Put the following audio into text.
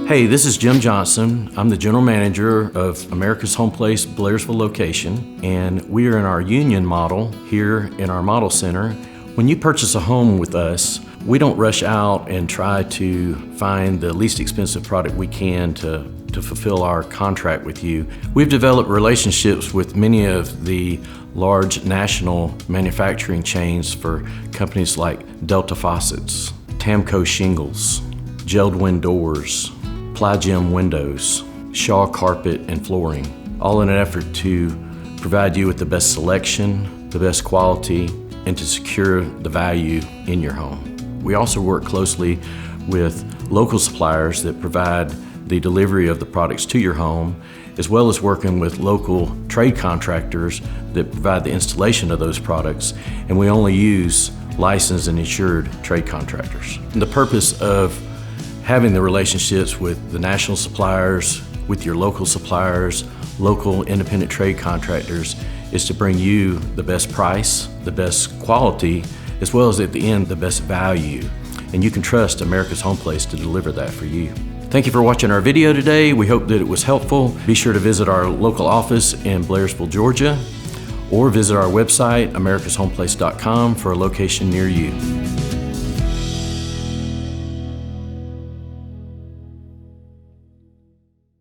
Hey, this is Jim Johnson. I'm the general manager of America's Home Place Blairsville location, and we are in our union model here in our model center. When you purchase a home with us, we don't rush out and try to find the least expensive product we can to fulfill our contract with you. We've developed relationships with many of the large national manufacturing chains for companies like Delta Faucets, Tamco Shingles, Geldwin Doors, Plygem Windows, Shaw Carpet and Flooring, all in an effort to provide you with the best selection, the best quality, and to secure the value in your home. We also work closely with local suppliers that provide the delivery of the products to your home, as well as working with local trade contractors that provide the installation of those products, and we only use licensed and insured trade contractors. And the purpose of having the relationships with the national suppliers, with your local suppliers, local independent trade contractors, is to bring you the best price, the best quality, as well as at the end, the best value. And you can trust America's Home Place to deliver that for you. Thank you for watching our video today. We hope that it was helpful. Be sure to visit our local office in Blairsville, Georgia, or visit our website, americashomeplace.com, for a location near you.